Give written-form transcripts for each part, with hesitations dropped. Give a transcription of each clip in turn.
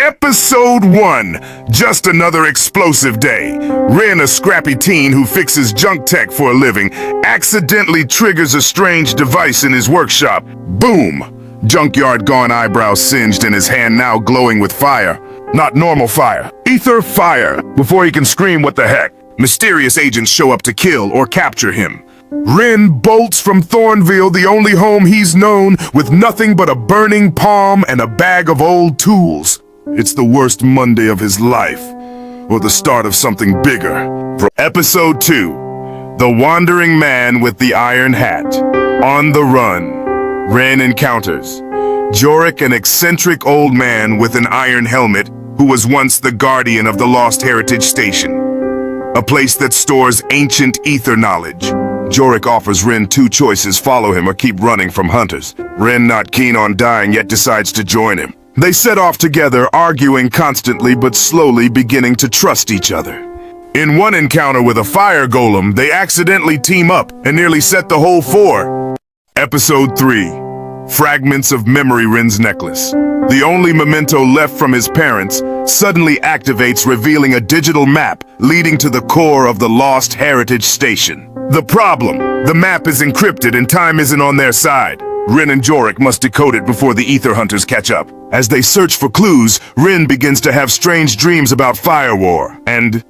Episode 1, just another explosive day. Rin, a scrappy teen who fixes junk tech for a living, accidentally triggers a strange device in his workshop. Boom! Junkyard gone, eyebrows singed, and his hand now glowing with fire. Not normal fire, ether fire. Before he can scream what the heck, mysterious agents show up to kill or capture him. Rin bolts from Thornville, the only home he's known, with nothing but a burning palm and a bag of old tools. It's the worst Monday of his life, or the start of something bigger. Episode 2, The Wandering Man with the Iron Hat. On the run, Rin encounters Jorik, an eccentric old man with an iron helmet who was once the guardian of the Lost Heritage Station, a place that stores ancient ether knowledge. Jorik offers Rin two choices: follow him or keep running from hunters. Rin, not keen on dying, yet decides to join him. They set off together, arguing constantly but slowly beginning to trust each other. In one encounter with a fire golem, they accidentally team up and nearly set the whole four. Episode 3, Fragments of Memory. Rin's necklace, the only memento left from his parents, suddenly activates, revealing a digital map leading to the core of the Lost Heritage Station. The problem, the map is encrypted and time isn't on their side. Rin and Jorik must decode it before the ether hunters catch up. As they search for clues, Rin begins to have strange dreams about Fire War and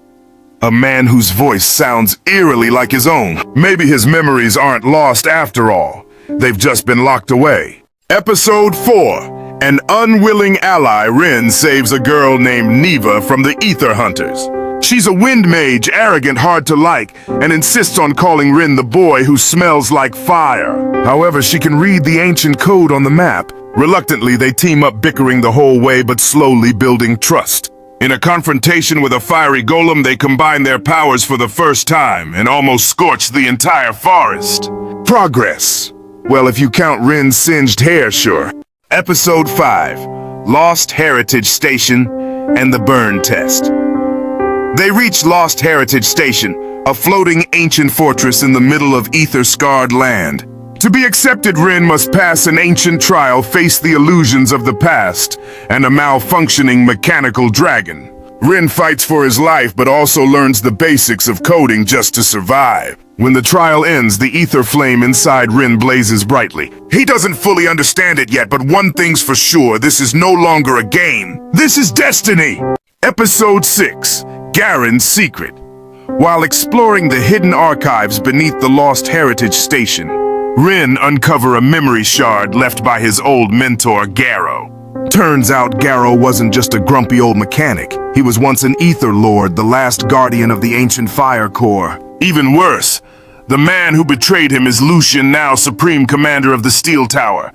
a man whose voice sounds eerily like his own. Maybe his memories aren't lost after all. They've just been locked away. Episode 4, An unwilling ally. Rin saves a girl named Neva from the ether hunters. She's a wind mage, arrogant, hard to like, and insists on calling Rin the boy who smells like fire. However, she can read the ancient code on the map. Reluctantly, they team up, bickering the whole way, but slowly building trust. In a confrontation with a fiery golem, they combine their powers for the first time and almost scorch the entire forest. Progress. Well, if you count Rin's singed hair, sure. Episode 5, Lost Heritage Station and the Burn Test. They reach Lost Heritage Station, a floating ancient fortress in the middle of ether-scarred land. To be accepted, Rin must pass an ancient trial, face the illusions of the past, and a malfunctioning mechanical dragon. Rin fights for his life, but also learns the basics of coding just to survive. When the trial ends, the ether flame inside Rin blazes brightly. He doesn't fully understand it yet, but one thing's for sure: this is no longer a game. This is destiny! Episode 6, Garen's Secret. While exploring the hidden archives beneath the Lost Heritage Station, Rin uncover a memory shard left by his old mentor, Garrow. Turns out Garrow wasn't just a grumpy old mechanic. He was once an ether lord, the last guardian of the ancient fire core. Even worse, the man who betrayed him is Lucian, now supreme commander of the Steel Tower,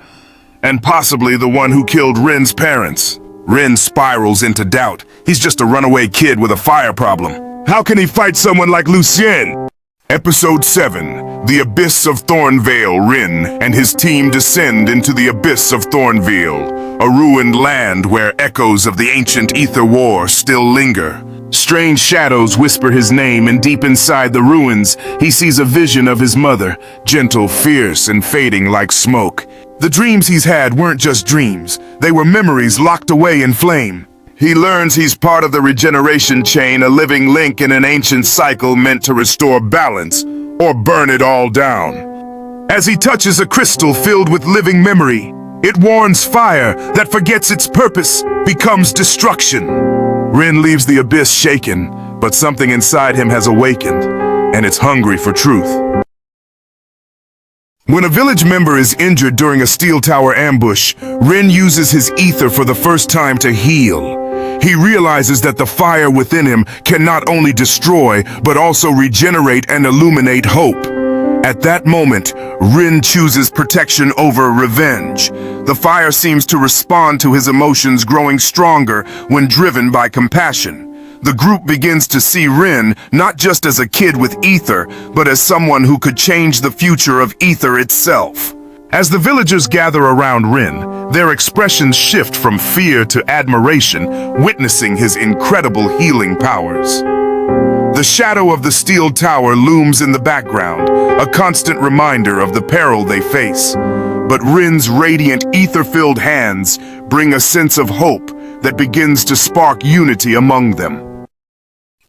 and possibly the one who killed Rin's parents. Rin spirals into doubt. He's just a runaway kid with a fire problem. How can he fight someone like Lucien? Episode 7, The Abyss of Thornvale. Rin and his team descend into the Abyss of Thornvale, a ruined land where echoes of the ancient ether war still linger. Strange shadows whisper his name, and deep inside the ruins, he sees a vision of his mother, gentle, fierce, and fading like smoke. The dreams he's had weren't just dreams. They were memories locked away in flame. He learns he's part of the regeneration chain, a living link in an ancient cycle meant to restore balance or burn it all down. As he touches a crystal filled with living memory, it warns fire that forgets its purpose becomes destruction. Rin leaves the abyss shaken, but something inside him has awakened, and it's hungry for truth. When a village member is injured during a Steel Tower ambush, Rin uses his ether for the first time to heal. He realizes that the fire within him can not only destroy, but also regenerate and illuminate hope. At that moment, Rin chooses protection over revenge. The fire seems to respond to his emotions, growing stronger when driven by compassion. The group begins to see Rin not just as a kid with ether, but as someone who could change the future of ether itself. As the villagers gather around Rin, their expressions shift from fear to admiration, witnessing his incredible healing powers. The shadow of the Steel Tower looms in the background, a constant reminder of the peril they face. But Rin's radiant, ether-filled hands bring a sense of hope, that begins to spark unity among them.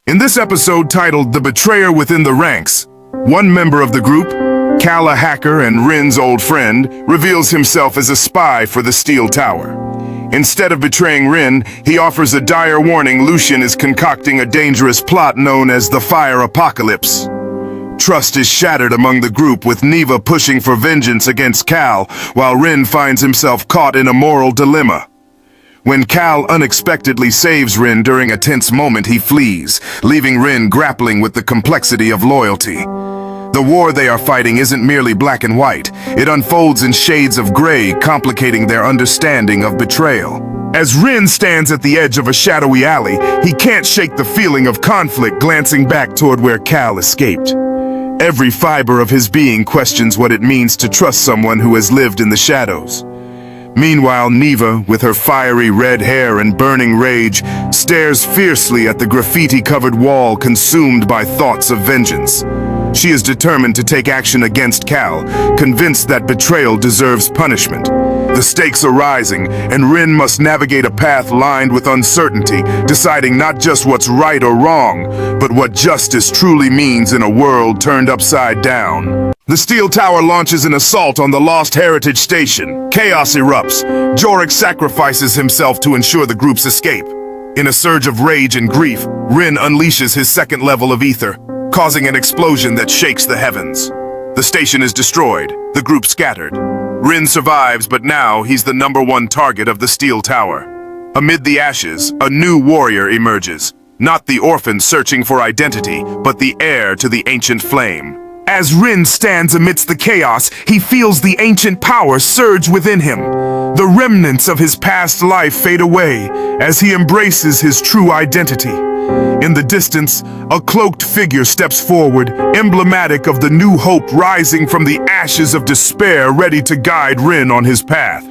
In this episode titled The Betrayer Within the Ranks, one member of the group, Cal, a hacker and Rin's old friend, reveals himself as a spy for the Steel Tower. Instead of betraying Rin, he offers a dire warning Lucian is concocting a dangerous plot known as the Fire Apocalypse. Trust is shattered among the group, with Neva pushing for vengeance against Cal, while Rin finds himself caught in a moral dilemma. When Cal unexpectedly saves Rin during a tense moment, he flees, leaving Rin grappling with the complexity of loyalty. The war they are fighting isn't merely black and white. It unfolds in shades of gray, complicating their understanding of betrayal. As Rin stands at the edge of a shadowy alley, he can't shake the feeling of conflict, glancing back toward where Cal escaped. Every fiber of his being questions what it means to trust someone who has lived in the shadows. Meanwhile, Neva, with her fiery red hair and burning rage, stares fiercely at the graffiti-covered wall, consumed by thoughts of vengeance. She is determined to take action against Cal, convinced that betrayal deserves punishment. The stakes are rising, and Rin must navigate a path lined with uncertainty, deciding not just what's right or wrong, but what justice truly means in a world turned upside down. The Steel Tower launches an assault on the Lost Heritage Station. Chaos erupts. Jorek sacrifices himself to ensure the group's escape. In a surge of rage and grief, Rin unleashes his second level of Aether, causing an explosion that shakes the heavens. The station is destroyed, the group scattered. Rin survives, but now he's the #1 target of the Steel Tower. Amid the ashes, a new warrior emerges. Not the orphan searching for identity, but the heir to the ancient flame. As Rin stands amidst the chaos, he feels the ancient power surge within him. The remnants of his past life fade away as he embraces his true identity. In the distance, a cloaked figure steps forward, emblematic of the new hope rising from the ashes of despair, ready to guide Rin on his path.